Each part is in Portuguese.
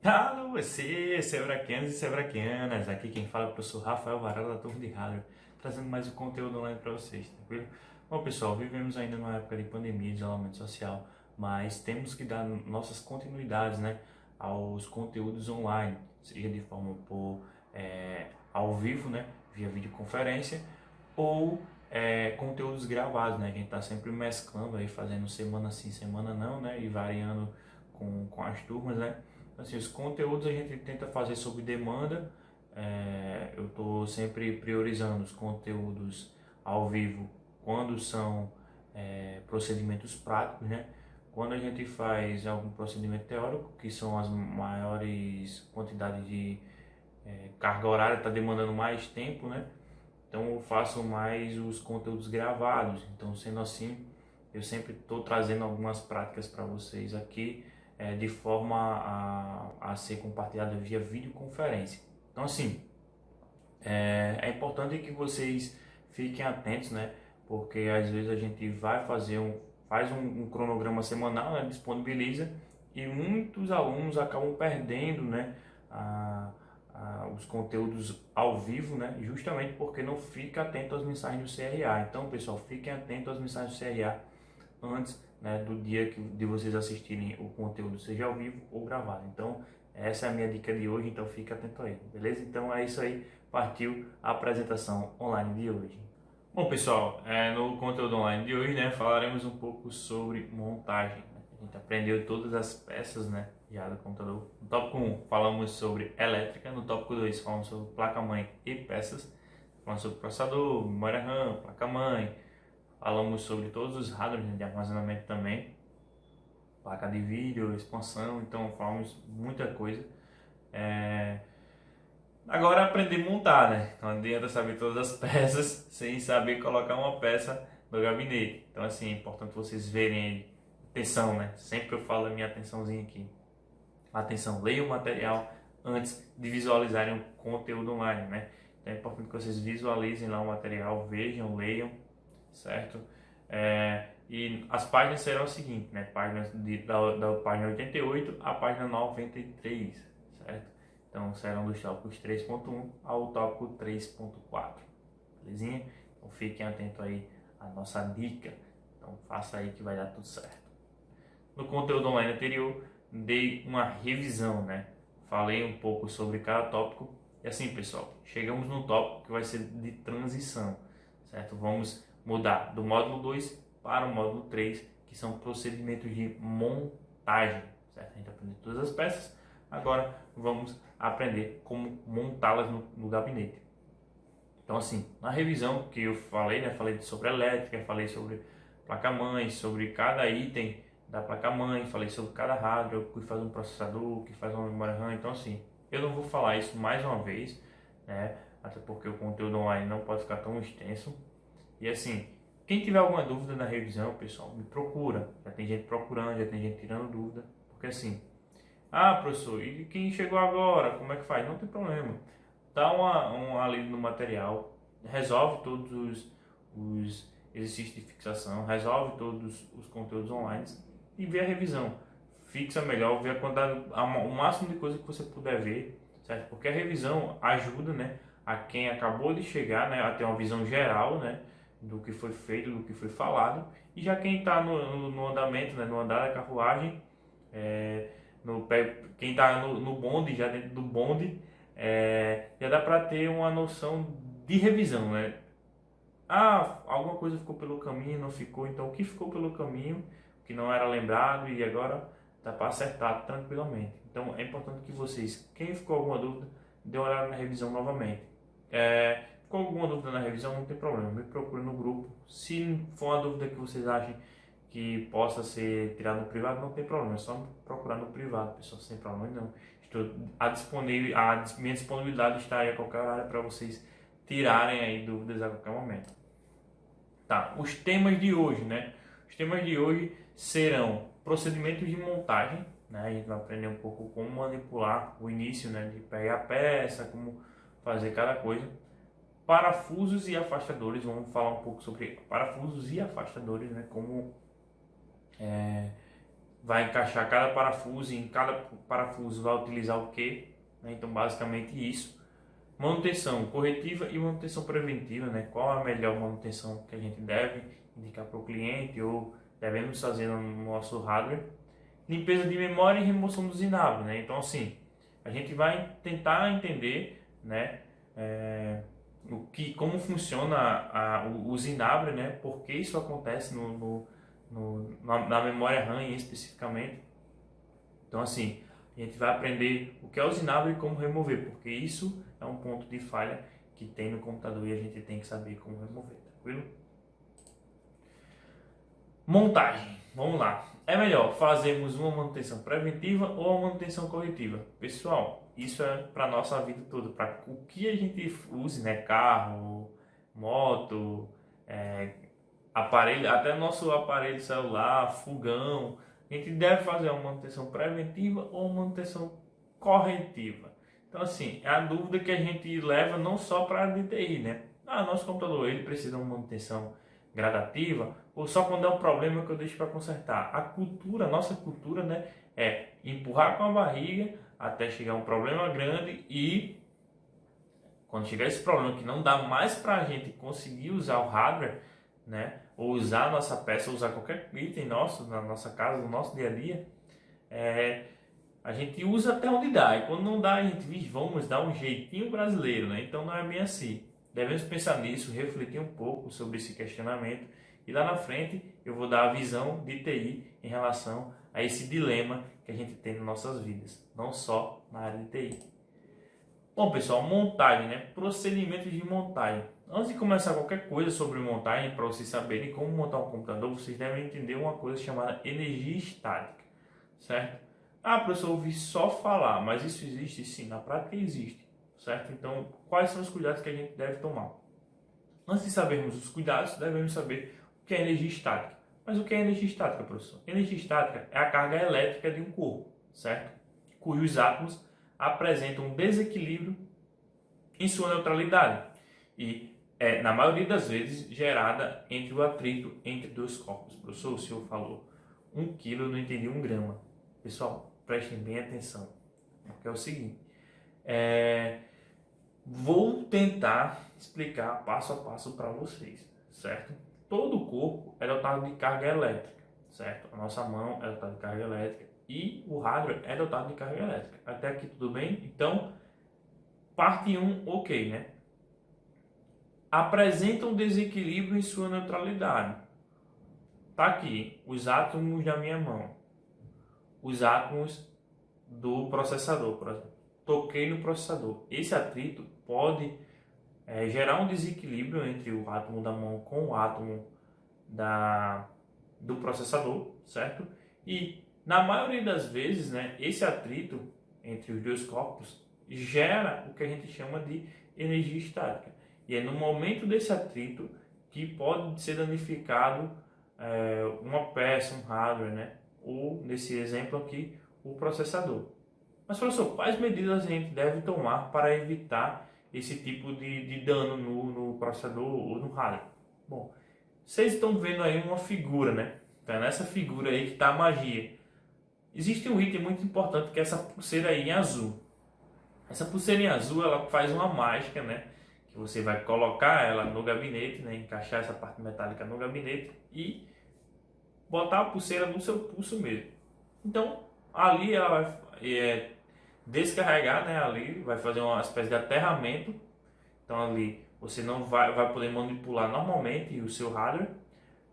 Alô, você, severaquianos e severaquianas. Aqui quem fala é o professor Rafael Varela da Torre de Rádio, trazendo mais um conteúdo online para vocês, tranquilo? Bom, pessoal, vivemos ainda numa época de pandemia, de isolamento social, mas temos que dar nossas continuidades, né, aos conteúdos online, seja de forma ao vivo, né, via videoconferência, ou conteúdos gravados, né? A gente está sempre mesclando aí, fazendo semana sim, semana não, né? E variando com as turmas, né? Então, assim, os conteúdos a gente tenta fazer sob demanda. Eu estou sempre priorizando os conteúdos ao vivo quando são procedimentos práticos, né? Quando a gente faz algum procedimento teórico, que são as maiores quantidades de carga horária, está demandando mais tempo, né? Então eu faço mais os conteúdos gravados. Então, sendo assim, eu sempre estou trazendo algumas práticas para vocês aqui de forma a ser compartilhada via videoconferência. Então, assim, é importante que vocês fiquem atentos, né? Porque às vezes a gente vai fazer faz um cronograma semanal, né? Disponibiliza, e muitos alunos acabam perdendo, né? A, os conteúdos ao vivo, né? Justamente porque não fica atento às mensagens do CRA. Então, pessoal, fiquem atentos às mensagens do CRA antes, né, do dia de vocês assistirem o conteúdo, seja ao vivo ou gravado. Então, essa é a minha dica de hoje, então fique atento aí, beleza? Então é isso aí, partiu a apresentação online de hoje. Bom, pessoal, no conteúdo online de hoje, né, falaremos um pouco sobre montagem, né? A gente aprendeu todas as peças, né, já do computador. No tópico 1 falamos sobre elétrica, no tópico 2 falamos sobre placa-mãe e peças, falamos sobre processador, memória RAM, placa-mãe, falamos sobre todos os hardwares, né, de armazenamento também, placa de vídeo, expansão, então falamos muita coisa. É... Agora aprender a montar, né? Não adianta saber todas as peças sem saber colocar uma peça no gabinete. Então, assim, é importante vocês verem aí. Atenção, né? Sempre eu falo a minha atençãozinha aqui. Atenção, leiam o material antes de visualizarem o conteúdo online, né? Então é importante que vocês visualizem lá o material, vejam, leiam, certo? E as páginas serão o seguinte, né? Páginas da página 88 à página 93, certo? Então serão dos tópicos 3.1 ao tópico 3.4, belezinha? Então fiquem atentos aí à nossa dica. Então faça aí que vai dar tudo certo. No conteúdo online anterior, dei uma revisão, né? Falei um pouco sobre cada tópico. E assim, pessoal, chegamos no tópico que vai ser de transição, certo? Vamos mudar do módulo 2 para o módulo 3, que são procedimentos de montagem, certo? A gente aprendeu todas as peças, agora vamos aprender como montá-las no gabinete. Então, assim, na revisão que eu falei, né? Falei sobre elétrica, falei sobre placa-mãe, sobre cada item da placa-mãe, falei sobre cada hardware, o que faz um processador, o que faz uma memória RAM. Então, assim, eu não vou falar isso mais uma vez, né? Até porque o conteúdo online não pode ficar tão extenso. E assim, quem tiver alguma dúvida na revisão, pessoal, me procura. Já tem gente procurando, já tem gente tirando dúvida. Porque assim, professor, e quem chegou agora, como é que faz? Não tem problema. Dá uma lida no material, resolve todos os exercícios de fixação, resolve todos os conteúdos online e vê a revisão. Fixa melhor, vê a quantidade, o máximo de coisa que você puder ver, certo? Porque a revisão ajuda, né, a quem acabou de chegar, né, a ter uma visão geral, né, do que foi feito, do que foi falado, e já quem está no andamento, né, no andar da carruagem, é, quem está no bonde, já dentro do bonde, já dá para ter uma noção de revisão, né? Alguma coisa ficou pelo caminho, não ficou, então o que ficou pelo caminho, que não era lembrado e agora dá para acertar tranquilamente. Então é importante que vocês, quem ficou alguma dúvida, dê uma olhada na revisão novamente. Ficou alguma dúvida na revisão, não tem problema, me procure no grupo. Se for uma dúvida que vocês achem que possa ser tirado no privado, não tem problema, é só me procurar no privado, pessoal, sem problema não. Minha disponibilidade está aí a qualquer hora para vocês tirarem aí dúvidas a qualquer momento. Tá, os temas de hoje, né? Os temas de hoje serão procedimentos de montagem, né? A gente vai aprender um pouco como manipular o início, né? De pegar a peça, como fazer cada coisa. Parafusos e afastadores, vamos falar um pouco sobre parafusos e afastadores, né? Como vai encaixar cada parafuso e em cada parafuso vai utilizar o quê, né? Então basicamente isso. Manutenção corretiva e manutenção preventiva, né? Qual a melhor manutenção que a gente deve indicar para o cliente ou devemos fazer no nosso hardware? Limpeza de memória e remoção dos inaptos, né? Então assim, a gente vai tentar entender, né, como funciona os inabres, né? Por que isso acontece na memória RAM especificamente. Então assim, a gente vai aprender o que é o inabre e como remover, porque isso é um ponto de falha que tem no computador e a gente tem que saber como remover, tranquilo? Montagem, vamos lá. É melhor fazermos uma manutenção preventiva ou uma manutenção corretiva? Pessoal, isso é para a nossa vida toda, para o que a gente use, né? Carro, moto, aparelho, até nosso aparelho celular, fogão. A gente deve fazer uma manutenção preventiva ou uma manutenção corretiva. Então, assim, é a dúvida que a gente leva não só para a área de TI, né? Nosso computador, ele precisa de uma manutenção gradativa ou só quando é um problema que eu deixo para consertar. A nossa cultura, né, é empurrar com a barriga até chegar um problema grande e quando chegar esse problema que não dá mais para a gente conseguir usar o hardware, né, ou usar a nossa peça, ou usar qualquer item nosso na nossa casa, no nosso dia a dia, a gente usa até onde dá. E quando não dá, a gente diz, vamos dar um jeitinho brasileiro, né? Então não é bem assim. Devemos pensar nisso, refletir um pouco sobre esse questionamento e lá na frente eu vou dar a visão de TI em relação a esse dilema que a gente tem nas nossas vidas, não só na área de TI. Bom pessoal, montagem, né? Procedimentos de montagem. Antes de começar qualquer coisa sobre montagem, para vocês saberem como montar um computador, vocês devem entender uma coisa chamada energia estática, certo? Professor, eu ouvi só falar, mas isso existe sim, na prática existe, certo? Então, quais são os cuidados que a gente deve tomar? Antes de sabermos os cuidados, devemos saber o que é energia estática. Mas o que é energia estática, professor? Energia estática é a carga elétrica de um corpo, certo? Cujos átomos apresentam um desequilíbrio em sua neutralidade e é, na maioria das vezes, gerada entre o atrito entre dois corpos. Professor, o senhor falou 1 quilo, eu não entendi 1 grama. Pessoal, prestem bem atenção, porque é o seguinte, vou tentar explicar passo a passo para vocês, certo? Todo o corpo é dotado de carga elétrica, certo? A nossa mão é dotada de carga elétrica e o hardware é dotado de carga elétrica. Até aqui tudo bem? Então, parte 1, ok, né? Apresenta um desequilíbrio em sua neutralidade. Tá aqui, os átomos da minha mão. Os átomos do processador, por exemplo. Toquei no processador. Esse atrito pode gerar um desequilíbrio entre o átomo da mão com o átomo do processador, certo? E na maioria das vezes, né, esse atrito entre os dois corpos gera o que a gente chama de energia estática. E é no momento desse atrito que pode ser danificado uma peça, um hardware, né? Ou, nesse exemplo aqui, o processador. Mas, professor, quais medidas a gente deve tomar para evitar esse tipo de dano no processador ou no hardware? Bom, vocês estão vendo aí uma figura, né? Então, é nessa figura aí que está a magia. Existe um item muito importante que é essa pulseira aí em azul. Essa pulseira em azul, ela faz uma mágica, né? Que você vai colocar ela no gabinete, né? Encaixar essa parte metálica no gabinete e botar a pulseira no seu pulso mesmo. Então, ali ela vai descarregar, né? Ali vai fazer uma espécie de aterramento. Então, ali você não vai poder manipular normalmente o seu hardware.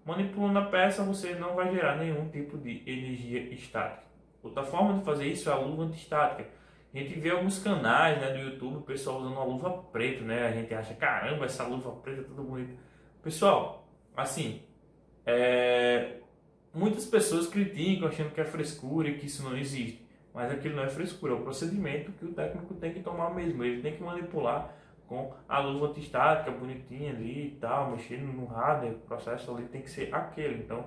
Manipulando a peça, você não vai gerar nenhum tipo de energia estática. Outra forma de fazer isso é a luva antiestática. A gente vê alguns canais, né, do YouTube, o pessoal usando uma luva preta, né? A gente acha, caramba, essa luva preta é tudo bonito. Pessoal, assim, muitas pessoas criticam achando que é frescura e que isso não existe. Mas aquilo não é frescura, é o procedimento que o técnico tem que tomar mesmo. Ele tem que manipular com a luva antiestática bonitinha ali e tal, mexendo no hardware, o processo ali tem que ser aquele. Então,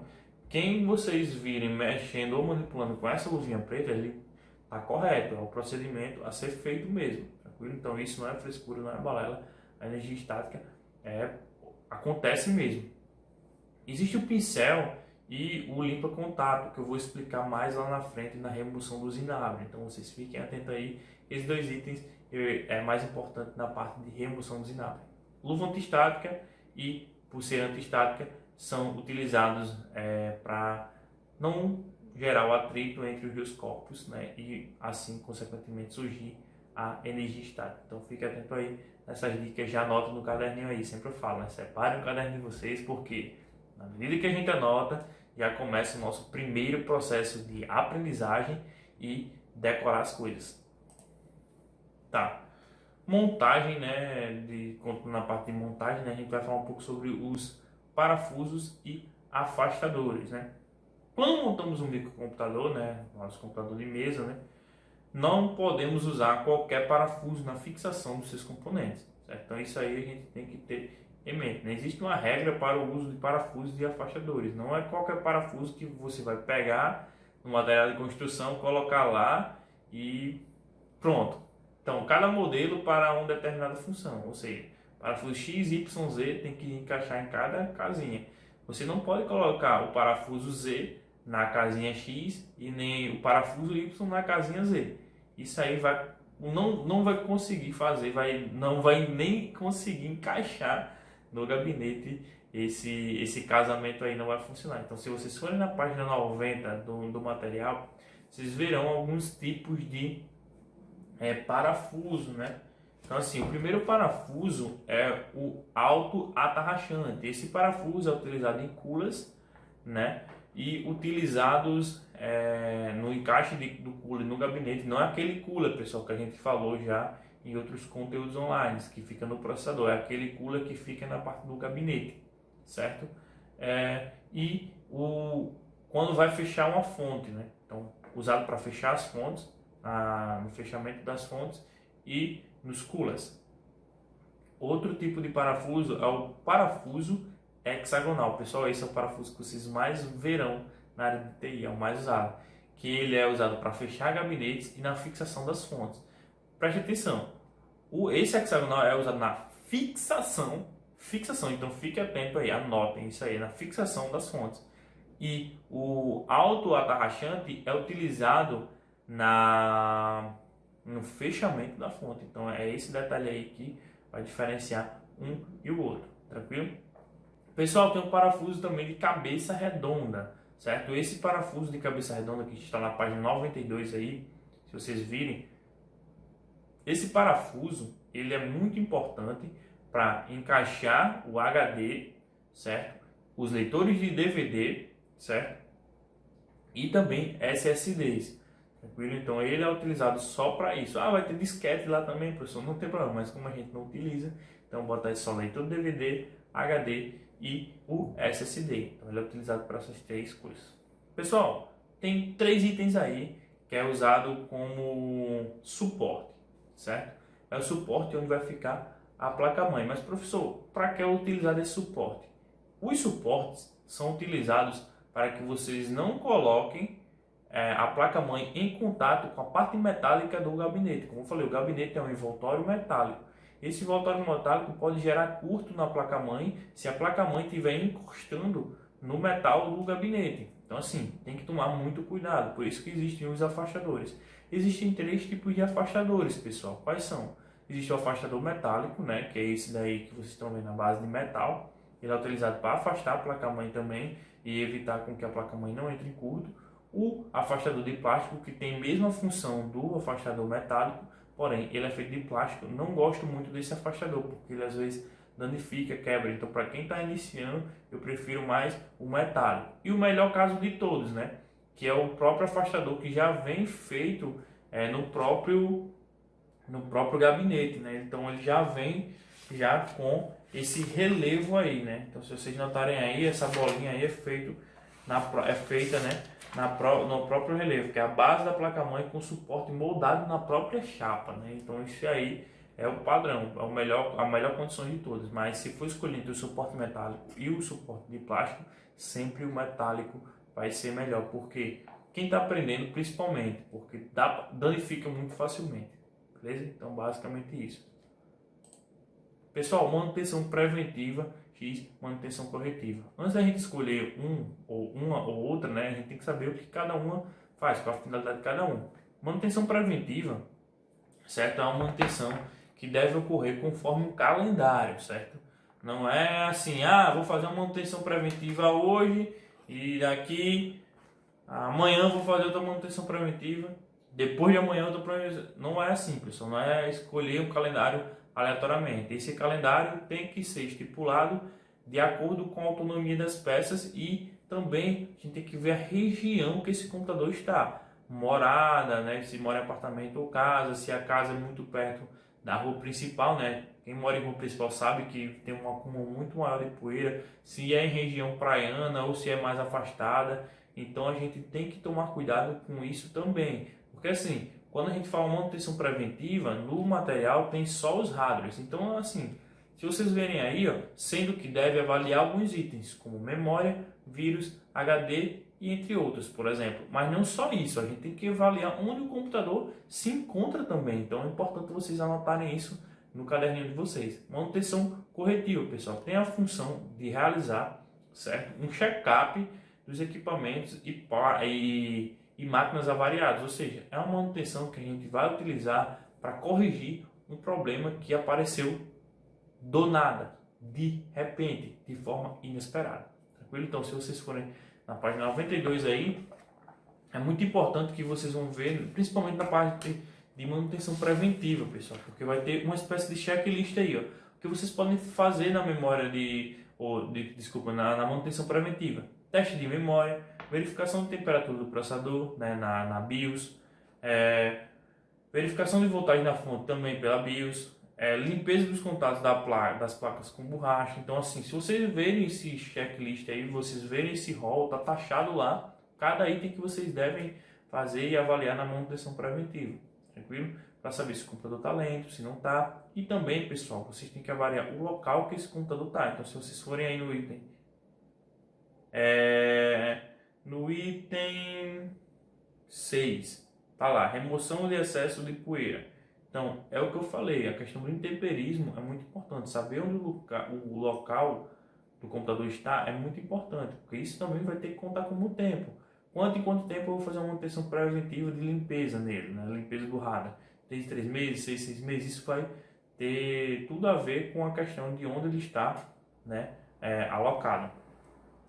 quem vocês virem mexendo ou manipulando com essa luvinha preta, ele está correto, é o procedimento a ser feito mesmo, tranquilo? Então, isso não é frescura, não é balela, a energia estática acontece mesmo. Existe o pincel e o limpa contato, que eu vou explicar mais lá na frente na remoção do zinabre. Então vocês fiquem atentos aí, esses dois itens é mais importante na parte de remoção do zinabre. Luva antistática e pulseira antistática são utilizados para não gerar o atrito entre os dois corpos, né? E assim, consequentemente, surgir a energia estática. Então fique atento aí nessas dicas, já anota no caderninho aí, sempre eu falo, né? Separem o caderno de vocês, porque na medida que a gente anota, já começa o nosso primeiro processo de aprendizagem e decorar as coisas. Tá. Montagem, né? Na parte de montagem, né? A gente vai falar um pouco sobre os parafusos e afastadores, né? Quando montamos um microcomputador, né? Nosso computador de mesa, né? Não podemos usar qualquer parafuso na fixação dos seus componentes, certo? Então isso aí a gente tem que ter em mente, né? Existe uma regra para o uso de parafusos e afastadores. Não é qualquer parafuso que você vai pegar no material de construção, colocar lá e pronto. Então cada modelo para uma determinada função, ou seja, parafuso X, Y, Z tem que encaixar em cada casinha. Você não pode colocar o parafuso Z na casinha X e nem o parafuso Y na casinha Z. Isso aí não vai conseguir fazer, não vai nem conseguir encaixar no gabinete, esse casamento aí não vai funcionar. Então se vocês forem na página 90 do material, vocês verão alguns tipos de parafuso, né? Então assim, o primeiro parafuso é o auto-atarrachante. Esse parafuso é utilizado em culas, né? E utilizados no encaixe do cooler no gabinete. Não é aquele cooler, pessoal, que a gente falou já em outros conteúdos online, que fica no processador. É aquele cooler que fica na parte do gabinete, certo? Quando vai fechar uma fonte, né? Então, usado para fechar as fontes, no fechamento das fontes e nos coolers. Outro tipo de parafuso é o parafuso hexagonal. Pessoal, esse é o parafuso que vocês mais verão na área de TI, é o mais usado. Que ele é usado para fechar gabinetes e na fixação das fontes. Preste atenção, esse hexagonal é usado na fixação, então fique atento aí, anotem isso aí, na fixação das fontes. E o auto-atarrachante é utilizado no fechamento da fonte. Então é esse detalhe aí que vai diferenciar um e o outro, tranquilo? Pessoal, tem um parafuso também de cabeça redonda, certo? Esse parafuso de cabeça redonda que está na página 92 aí, se vocês virem, esse parafuso ele é muito importante para encaixar o HD, certo? Os leitores de DVD, certo? E também SSDs, tranquilo? Então ele é utilizado só para isso. Vai ter disquete lá também, professor, não tem problema, mas como a gente não utiliza, então botar só leitor de DVD, HD e o SSD. Então ele é utilizado para essas três coisas. Pessoal, tem 3 itens aí que é usado como suporte, certo? É o suporte onde vai ficar a placa-mãe. Mas professor, para que é utilizado esse suporte? Os suportes são utilizados para que vocês não coloquem a placa-mãe em contato com a parte metálica do gabinete. Como eu falei, o gabinete é um envoltório metálico. Esse envoltório metálico pode gerar curto na placa-mãe se a placa-mãe estiver encostando no metal do gabinete. Então assim, tem que tomar muito cuidado, por isso que existem os afastadores. Existem 3 tipos de afastadores, pessoal. Quais são? Existe o afastador metálico, né, que é esse daí que vocês estão vendo na base de metal. Ele é utilizado para afastar a placa-mãe também e evitar com que a placa-mãe não entre em curto. O afastador de plástico, que tem a mesma função do afastador metálico, porém ele é feito de plástico. Não gosto muito desse afastador, porque ele às vezes danifica, quebra. Então para quem está iniciando, eu prefiro mais o metálico. E o melhor caso de todos, né, que é o próprio afastador que já vem feito no próprio gabinete, né? Então ele já vem com esse relevo aí, né? Então se vocês notarem aí, essa bolinha aí é feita, né, no próprio relevo, que é a base da placa-mãe com suporte moldado na própria chapa, né? Então isso aí é o padrão, é a melhor condição de todas. Mas se for escolher entre o suporte metálico e o suporte de plástico, sempre o metálico vai ser melhor, porque quem está aprendendo principalmente, porque danifica muito facilmente, beleza? Então basicamente isso. Pessoal, manutenção preventiva quis manutenção corretiva. Antes da gente escolher uma ou outra, né, a gente tem que saber o que cada uma faz, qual a finalidade de cada um. Manutenção preventiva, certo? É uma manutenção que deve ocorrer conforme um calendário, certo? Não é assim, vou fazer uma manutenção preventiva hoje e daqui amanhã vou fazer outra manutenção preventiva, depois de amanhã outra preventiva. Não é assim, pessoal, não é escolher um calendário aleatoriamente. Esse calendário tem que ser estipulado de acordo com a autonomia das peças e também a gente tem que ver a região que esse computador está. Morada, né? Se mora em apartamento ou casa, se a casa é muito perto da rua principal, né? Quem mora em rua principal sabe que tem um acúmulo muito maior de poeira, se é em região praiana ou se é mais afastada. Então a gente tem que tomar cuidado com isso também, porque assim, quando a gente fala manutenção preventiva, no material tem só os hardwares. Então assim, se vocês verem aí, sendo que deve avaliar alguns itens, como memória, vírus, HD e entre outros, por exemplo. Mas não só isso, a gente tem que avaliar onde o computador se encontra também. Então é importante vocês anotarem isso no caderninho de vocês. Manutenção corretiva, pessoal, tem a função de realizar, certo, um check-up dos equipamentos e máquinas avariadas, ou seja, é uma manutenção que a gente vai utilizar para corrigir um problema que apareceu do nada, de repente, de forma inesperada. Tranquilo? Então, se vocês forem na página 92 aí, é muito importante que vocês vão ver, principalmente na parte de manutenção preventiva, pessoal, porque vai ter uma espécie de checklist aí, o que vocês podem fazer na memória na manutenção preventiva. Teste de memória, verificação de temperatura do processador, né, na BIOS, verificação de voltagem na fonte também pela BIOS, limpeza dos contatos das placas com borracha. Então assim, se vocês verem esse checklist aí, vocês verem esse rol, tá taxado lá, cada item que vocês devem fazer e avaliar na manutenção preventiva, tranquilo? Para saber se o computador está lento, se não está. E também, pessoal, vocês têm que avaliar o local que esse computador está. Então se vocês forem aí no item 6, tá lá, remoção de excesso de poeira. Então, é o que eu falei, a questão do intemperismo é muito importante. Saber onde o local do computador está é muito importante, porque isso também vai ter que contar como tempo. Quanto tempo eu vou fazer uma manutenção preventiva de limpeza nele, né? Limpeza do hardware? 3 meses, 6 meses, isso vai ter tudo a ver com a questão de onde ele está, né, alocado.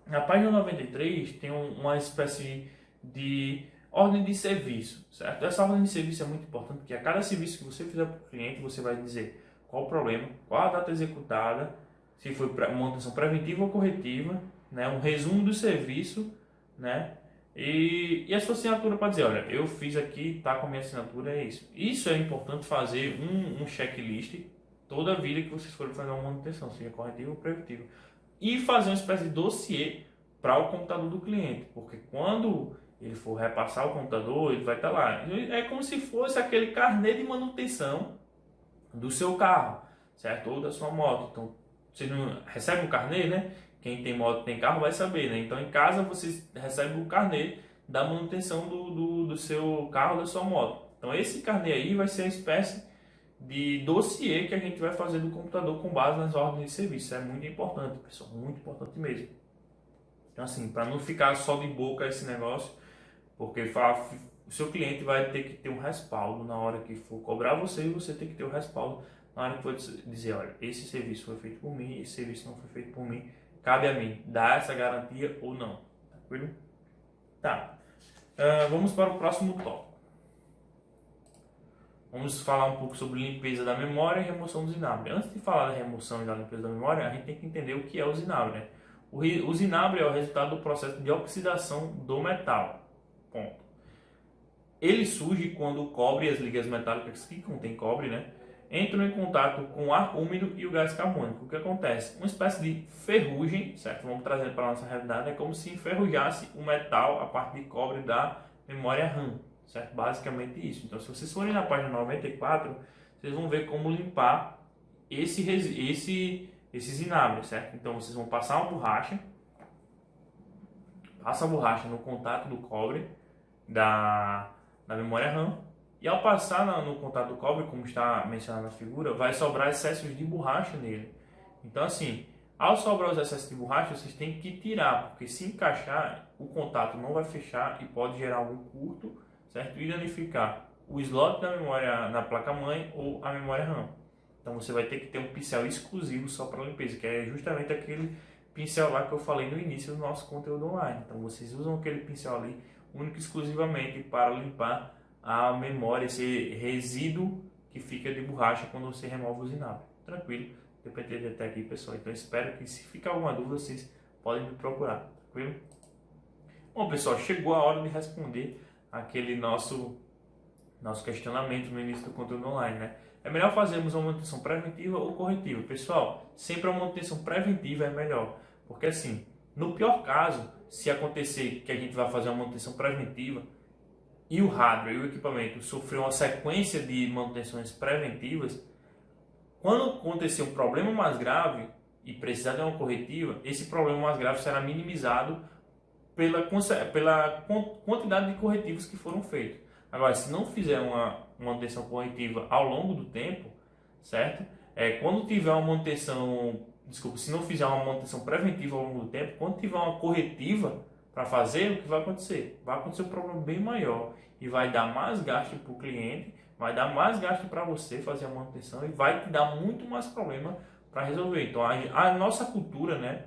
Na página 93 tem uma espécie de ordem de serviço, certo? Essa ordem de serviço é muito importante, porque a cada serviço que você fizer para o cliente, você vai dizer qual o problema, qual a data executada, se foi manutenção preventiva ou corretiva, né? Um resumo do serviço, né? E a sua assinatura para dizer, olha, eu fiz aqui, tá com a minha assinatura, é isso. Isso é importante fazer um checklist toda a vida que vocês forem fazer uma manutenção, seja corretiva ou preventiva. E fazer uma espécie de dossiê para o computador do cliente, porque quando ele for repassar o computador, ele vai estar lá. É como se fosse aquele carnê de manutenção do seu carro, certo? Ou da sua moto. Então, você não recebe um carnê, né? Quem tem moto, tem carro, vai saber, né? Então, em casa, você recebe o carnê da manutenção do seu carro, da sua moto. Então, esse carnê aí vai ser uma espécie de dossiê que a gente vai fazer do computador com base nas ordens de serviço. É muito importante, pessoal, muito importante mesmo. Então, assim, para não ficar só de boca esse negócio, porque o seu cliente vai ter que ter um respaldo na hora que for cobrar você, e você tem que ter o respaldo na hora que for dizer, olha, esse serviço foi feito por mim, esse serviço não foi feito por mim, cabe a mim dar essa garantia ou não, tranquilo? Tá, vamos para o próximo tópico. Vamos falar um pouco sobre limpeza da memória e remoção do zinabre. Antes de falar da remoção e da limpeza da memória, a gente tem que entender o que é o zinabre, né? O zinabre é o resultado do processo de oxidação do metal. Ponto. Ele surge quando o cobre e as ligas metálicas que contêm cobre, né, entram em contato com o ar úmido e o gás carbônico. O que acontece? Uma espécie de ferrugem, certo? Vamos trazer para a nossa realidade, é como se enferrujasse o metal, a parte de cobre da memória RAM, certo? Basicamente isso. Então, se vocês forem na página 94, vocês vão ver como limpar esse zinabre, certo? Então, vocês vão passar uma borracha, passa a borracha no contato do cobre da memória RAM, e ao passar no contato do cobre, como está mencionado na figura, vai sobrar excessos de borracha nele. Então assim, Ao sobrar os excessos de borracha, vocês têm que tirar, porque se encaixar, o contato não vai fechar e pode gerar algum curto, certo? E danificar o slot da memória na placa-mãe ou a memória RAM. Então você vai ter que ter um pincel exclusivo só para limpeza, que é justamente aquele pincel lá que eu falei no início do nosso conteúdo online. Então vocês usam aquele pincel ali único e exclusivamente para limpar a memória, esse resíduo que fica de borracha quando você remove os inapos. Tranquilo? Deu para entender até aqui, pessoal. Então espero que, se ficar alguma dúvida, vocês podem me procurar. Tranquilo? Bom, pessoal, chegou a hora de responder aquele nosso questionamento no início do conteúdo online, né? É melhor fazermos uma manutenção preventiva ou corretiva? Pessoal, sempre a manutenção preventiva é melhor. Porque assim, no pior caso, se acontecer que a gente vai fazer uma manutenção preventiva e o hardware e o equipamento sofrer uma sequência de manutenções preventivas, quando acontecer um problema mais grave e precisar de uma corretiva, esse problema mais grave será minimizado pela quantidade de corretivos que foram feitos. Agora, se não fizer uma manutenção corretiva ao longo do tempo, certo? Quando tiver uma manutenção, se não fizer uma manutenção preventiva ao longo do tempo, quando tiver uma corretiva para fazer, o que vai acontecer? Vai acontecer um problema bem maior e vai dar mais gasto para o cliente, vai dar mais gasto para você fazer a manutenção e vai te dar muito mais problema para resolver. Então, a nossa cultura, né?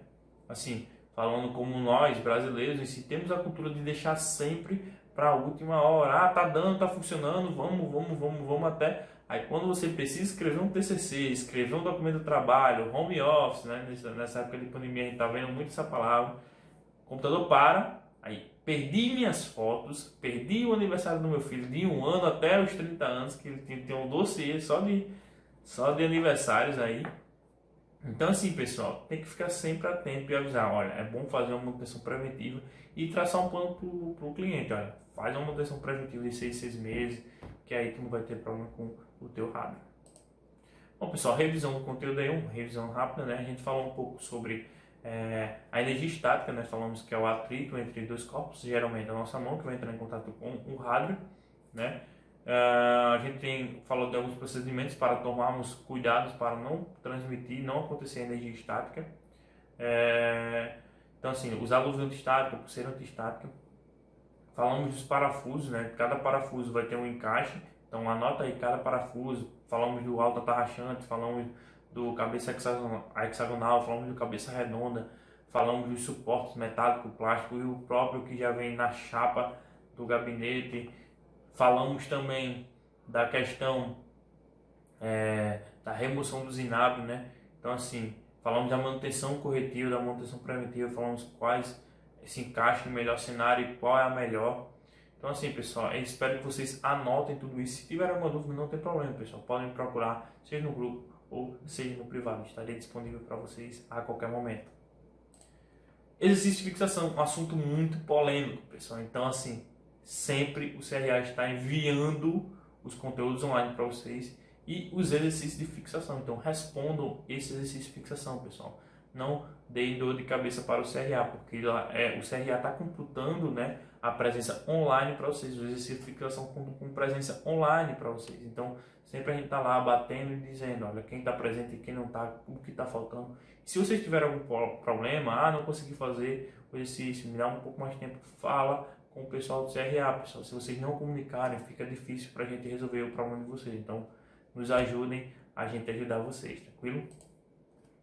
Assim, falando como nós, brasileiros, em si, temos a cultura de deixar sempre para a última hora. Ah, tá dando, tá funcionando, vamos até... Aí quando você precisa escrever um TCC, escrever um documento de trabalho, home office, né? Nessa época de pandemia a gente tá vendo muito essa palavra, o computador para, aí perdi minhas fotos, perdi o aniversário do meu filho de 1 ano até os 30 anos, que ele tem um dossiê só de aniversários aí. Então assim, pessoal, tem que ficar sempre atento e avisar, olha, é bom fazer uma manutenção preventiva e traçar um plano para o cliente, olha, faz uma manutenção preventiva de 6 meses, que aí tu não vai ter problema com o teu hardware. Bom, pessoal, revisão do conteúdo aí, uma revisão rápida, né? A gente falou um pouco sobre a energia estática, né? Falamos que é o atrito entre dois corpos, geralmente a nossa mão que vai entrar em contato com o hardware, né? A gente falou de alguns procedimentos para tomarmos cuidados para não transmitir, não acontecer energia estática. Então assim, usar luz antiestática, pulseira antiestática. Falamos dos parafusos, né? Cada parafuso vai ter um encaixe, então anota aí cada parafuso. Falamos do alto atarrachante, falamos do cabeça hexagonal, falamos do cabeça redonda, falamos dos suportes metálico, plástico e o próprio que já vem na chapa do gabinete. Falamos também da questão da remoção dos inapos, né? Então assim, falamos da manutenção corretiva, da manutenção preventiva, falamos quais se encaixa no melhor cenário e qual é a melhor. Então assim, pessoal, eu espero que vocês anotem tudo isso. Se tiver alguma dúvida, não tem problema, pessoal. Podem me procurar, seja no grupo ou seja no privado. Estarei disponível para vocês a qualquer momento. Exercício de fixação, um assunto muito polêmico, pessoal. Então assim, sempre o CRA está enviando os conteúdos online para vocês e os exercícios de fixação. Então respondam esse exercício de fixação, pessoal. Não deem dor de cabeça para o CRA, porque o CRA está computando, né, a presença online para vocês, os exercícios de fixação com presença online para vocês. Então sempre a gente está lá batendo e dizendo, olha, quem está presente e quem não está, o que está faltando. Se vocês tiverem algum problema, não consegui fazer o exercício, me dá um pouco mais de tempo, fala com o pessoal do CRA, pessoal. Se vocês não comunicarem, fica difícil para a gente resolver o problema de vocês. Então, nos ajudem a gente ajudar vocês, tranquilo?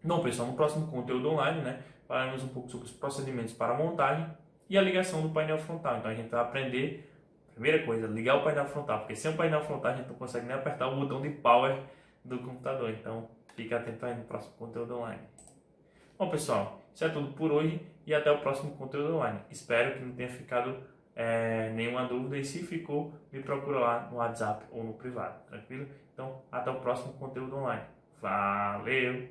Bom, pessoal, no próximo conteúdo online, né, falaremos um pouco sobre os procedimentos para a montagem e a ligação do painel frontal. Então, a gente vai aprender, primeira coisa, ligar o painel frontal, porque sem o painel frontal a gente não consegue nem apertar o botão de power do computador. Então, fica atento aí no próximo conteúdo online. Bom, pessoal, isso é tudo por hoje e até o próximo conteúdo online. Espero que não tenha ficado nenhuma dúvida, e se ficou, me procura lá no WhatsApp ou no privado, tranquilo? Então, até o próximo conteúdo online. Valeu!